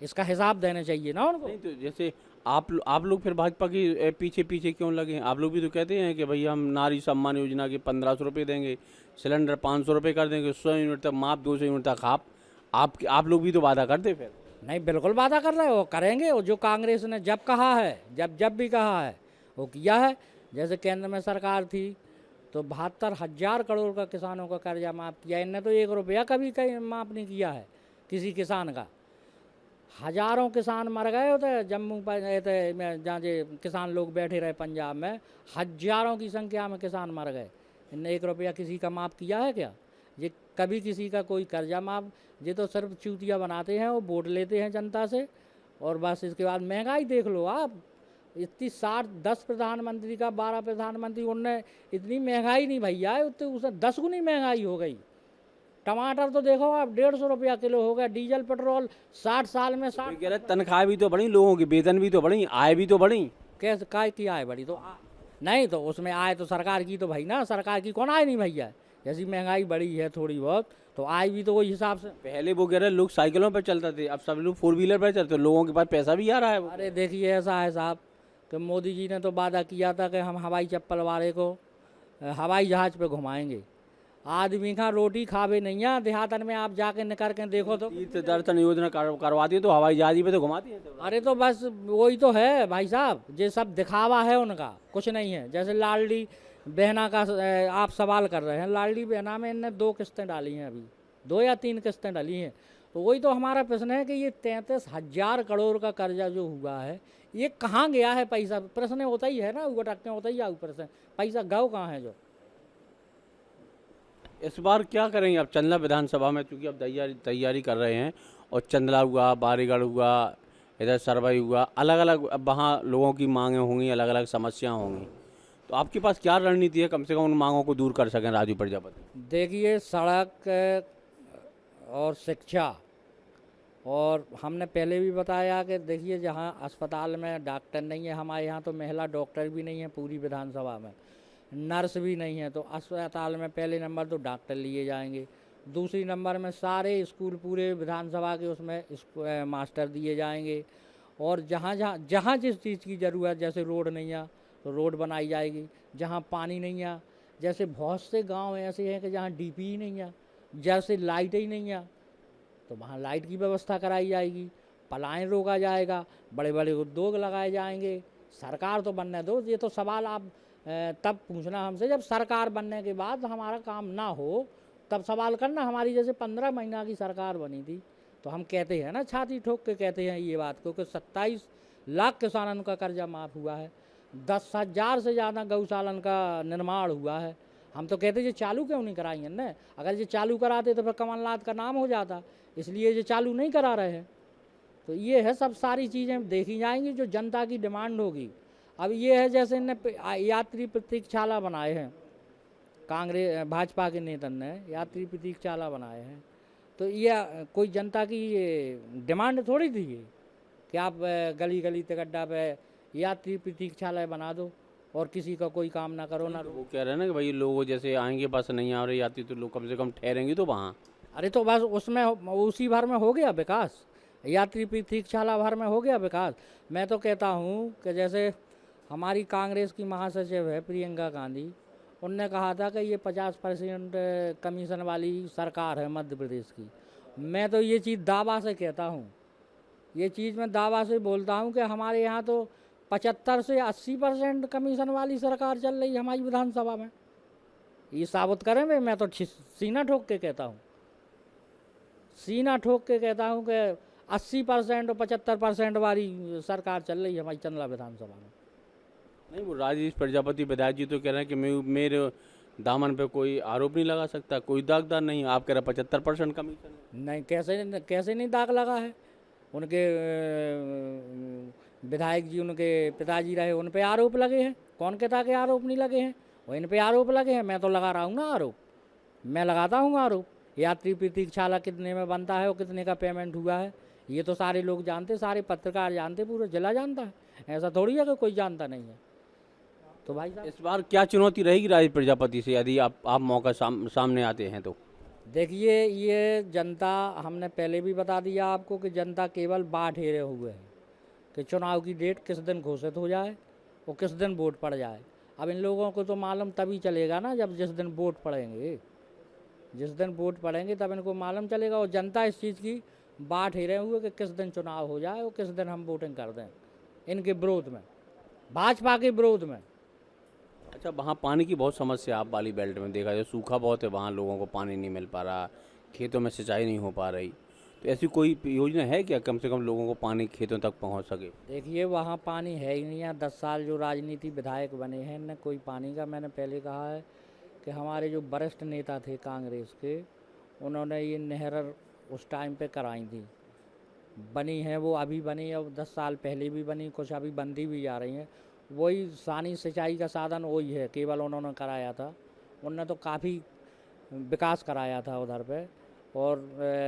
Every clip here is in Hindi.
इसका हिसाब देना चाहिए ना उनको। नहीं तो जैसे आप लोग फिर भाजपा के पीछे पीछे क्यों लगे हैं? आप लोग भी तो कहते हैं कि भाई हम नारी सम्मान योजना के 1500 रुपये देंगे, सिलेंडर 500 रुपये कर देंगे, 100 यूनिट तक माफ, 200 यूनिट तक आप लोग भी तो वादा करते फिर। नहीं, बिल्कुल वादा कर रहे हो, करेंगे। और जो कांग्रेस ने जब कहा है, जब भी कहा है वो किया है। जैसे केंद्र में सरकार थी तो 72,000 करोड़ का किसानों का कर्जा माफ़ किया। इनने तो 1 रुपया कभी कहीं माफ़ नहीं किया है किसी किसान का। हजारों किसान मर गए होते जम्मू में, जहाँ जे किसान लोग बैठे रहे पंजाब में, हजारों की संख्या में किसान मर गए। इनने 1 रुपया किसी का माफ़ किया है क्या? ये कभी किसी का कोई कर्जा माफ़, ये तो सिर्फ चूतिया बनाते हैं, वो वोट लेते हैं जनता से और बस। इसके बाद महंगाई देख लो आप, इतनी 10 प्रधानमंत्री का 12 प्रधानमंत्री, उनने इतनी महंगाई नहीं भैया है, उतने उसने 10 गुनी महंगाई हो गई। टमाटर तो देखो आप 150 रुपया किलो हो गया, डीजल पेट्रोल 60 साल में 60। कह रहे तनख्वाह भी तो बढ़ी, लोगों की वेतन भी तो बढ़ी, आय भी तो बढ़ी। कैसे काय की आय बढ़ी? तो नहीं, तो उसमें आय तो सरकार की तो भाई ना, सरकार की कौन आय नहीं भैया? जैसी महंगाई बढ़ी है थोड़ी बहुत, तो आय भी तो वही हिसाब से। पहले वो कह रहे लोग साइकिलों पर चलते थे, अब सब लोग 4 व्हीलर पर चलते, लोगों के पास पैसा भी आ रहा है वो। अरे देखिए, ऐसा है साहब कि मोदी जी ने तो वादा किया था कि हम हवाई चप्पल वाले को हवाई जहाज़ पे घुमाएंगे। आदमी का रोटी खावे नहीं है देहातन में, आप जाके निकर के देखो तो। तीर्थ दर्शन योजना करवाती है तो हवाई जहाज पे तो घुमाती है तो। अरे तो बस वही तो है भाई साहब, ये सब दिखावा है उनका, कुछ नहीं है। जैसे लाडली बहना का आप सवाल कर रहे हैं, लाडली बहना में इनने 2 किस्तें डाली हैं, अभी 2 या 3 किस्तें डाली हैं। तो वही तो हमारा प्रश्न है कि ये 33,000 करोड़ का कर्जा जो हुआ है, ये कहाँ गया है पैसा? प्रश्न होता ही है ना, ऊपर टक्के होता ही है ऊपर से, पैसा गाँव कहाँ है जो? इस बार क्या करेंगे आप चंदला विधानसभा में, क्योंकि अब तैयारी कर रहे हैं और चंदला हुआ, बारीगढ़ हुआ, इधर सरवई हुआ, अलग अलग अब वहाँ लोगों की मांगें होंगी, अलग अलग समस्याएं होंगी। तो आपके पास क्या रणनीति है कम से कम उन मांगों को दूर कर सकें राजू प्रजापति? देखिए, सड़क और शिक्षा, और हमने पहले भी बताया कि देखिए, जहाँ अस्पताल में डॉक्टर नहीं है, हमारे यहाँ तो महिला डॉक्टर भी नहीं है पूरी विधानसभा में, नर्स भी नहीं है, तो अस्पताल में पहले नंबर तो डॉक्टर लिए जाएंगे। दूसरी नंबर में सारे स्कूल पूरे विधानसभा के उसमें मास्टर दिए जाएंगे। और जहाँ जहाँ जहाँ जिस चीज़ की ज़रूरत, जैसे रोड नहीं है तो रोड बनाई जाएगी। जहाँ पानी नहीं है, जैसे बहुत से गांव ऐसे हैं कि जहाँ डीपी ही नहीं है, जैसे लाइट ही नहीं है, तो वहाँ लाइट की व्यवस्था कराई जाएगी। पलायन रोका जाएगा, बड़े बड़े उद्योग लगाए जाएंगे। सरकार तो बनने दो, ये तो सवाल आप तब पूछना हमसे जब सरकार बनने के बाद हमारा काम ना हो, तब सवाल करना। हमारी जैसे 15 महीना की सरकार बनी थी, तो हम कहते हैं ना, छाती ठोक के कहते हैं ये बात, क्योंकि 27 लाख किसानों का कर्जा माफ़ हुआ है, 10,000 से ज़्यादा गौशालन का निर्माण हुआ है। हम तो कहते ये चालू क्यों नहीं कराई है ना? अगर ये चालू कराते तो फिर कमलनाथ का नाम हो जाता, इसलिए ये चालू नहीं करा रहे हैं। तो ये है, सब सारी चीज़ें देखी जाएंगी जो जनता की डिमांड होगी। अब ये है, जैसे इन्हें यात्री प्रतीक्षाला बनाए हैं, कांग्रेस भाजपा के नेता ने यात्री प्रतीक्षाला बनाए हैं, तो ये कोई जनता की ये डिमांड थोड़ी थी ये कि आप गली गली तगड्डा पे यात्री प्रतीक्षालय बना दो और किसी का कोई काम ना करो ना। वो कह रहे हैं ना कि भाई लोग जैसे आएंगे, बस नहीं आ रही आती तो लोग कम से कम ठहरेंगे तो वहाँ। अरे तो बस उसमें उसी भर में हो गया विकास, यात्री प्रतीक्षाला भर में हो गया विकास। मैं तो कहता हूँ कि जैसे हमारी कांग्रेस की महासचिव है प्रियंका गांधी, उनने कहा था कि ये 50% कमीशन वाली सरकार है मध्य प्रदेश की। मैं तो ये चीज़ दावा से कहता हूँ, ये चीज़ मैं दावा से बोलता हूँ कि हमारे यहाँ तो 75 से 80% कमीशन वाली सरकार चल रही है हमारी विधानसभा में। ये साबित करें वे, मैं तो सीना ठोक के कहता हूँ, सीना ठोक के कहता हूँ कि 80% और 75% वाली सरकार चल रही है हमारी चंदला विधानसभा में। नहीं, वो राजेश प्रजापति विधायक जी तो कह रहे हैं कि मेरे दामन पे कोई आरोप नहीं लगा सकता, कोई दागदार नहीं। आप कह रहे 75% कमीशन है। नहीं, कैसे नहीं दाग लगा है? उनके विधायक जी, उनके पिताजी रहे, उन पे आरोप लगे हैं। कौन कहता कि आरोप नहीं लगे हैं? वो इन पे आरोप लगे हैं। मैं तो लगा रहा हूँ ना आरोप, मैं लगाता हूँ आरोप। यात्री प्रतीक्षाला कितने में बनता है और कितने का पेमेंट हुआ है, ये तो सारे लोग जानते, सारे पत्रकार जानते, पूरा जिला जानता है। ऐसा थोड़ी है कि कोई जानता नहीं है। तो भाई साहब, इस बार क्या चुनौती रहेगी राजेश प्रजापति से यदि आप मौका सामने आते हैं तो? देखिए ये जनता, हमने पहले भी बता दिया आपको कि जनता केवल बाट हेरे हुए है कि चुनाव की डेट किस दिन घोषित हो जाए और किस दिन वोट पड़ जाए। अब इन लोगों को तो मालूम तभी चलेगा ना जब जिस दिन वोट पड़ेंगे, जिस दिन वोट पड़ेंगे तब इनको मालूम चलेगा। और जनता इस चीज़ की बाट हेरे हुए कि किस दिन चुनाव हो जाए और किस दिन हम वोटिंग कर दें इनके विरोध में, भाजपा के विरोध में। अच्छा, वहाँ पानी की बहुत समस्या आप वाली बेल्ट में देखा जाए, सूखा बहुत है वहाँ, लोगों को पानी नहीं मिल पा रहा, खेतों में सिंचाई नहीं हो पा रही। तो ऐसी कोई योजना है क्या कम से कम लोगों को पानी खेतों तक पहुँच सके? देखिए वहाँ पानी है ही नहीं है। 10 साल जो राजनीति विधायक बने हैं इनने कोई पानी का, मैंने पहले कहा है कि हमारे जो वरिष्ठ नेता थे कांग्रेस के, उन्होंने ये नहर उस टाइम पे कराई थी, बनी है वो अभी बनी है, 10 साल पहले भी बनी, कुछ अभी बनती भी जा रही हैं। वही सानी सिंचाई का साधन वही है, केवल उन्होंने कराया था। उनने तो काफ़ी विकास कराया था उधर पे। और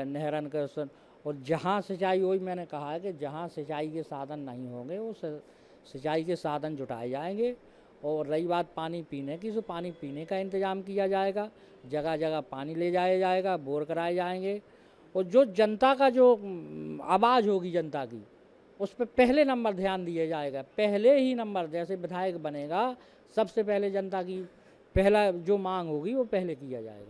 नहरन के और जहाँ सिंचाई, वही मैंने कहा है कि जहाँ सिंचाई के साधन नहीं होंगे वो सिंचाई के साधन जुटाए जाएंगे। और रही बात पानी पीने की, तो पानी पीने का इंतज़ाम किया जाएगा, जगह जगह पानी ले जाया जाएगा, बोर कराए जाएंगे। और जो जनता का जो आवाज़ होगी जनता की, उस पर पहले नंबर ध्यान दिया जाएगा, पहले ही नंबर। जैसे विधायक बनेगा सबसे पहले जनता की पहला जो मांग होगी वो पहले किया जाएगा।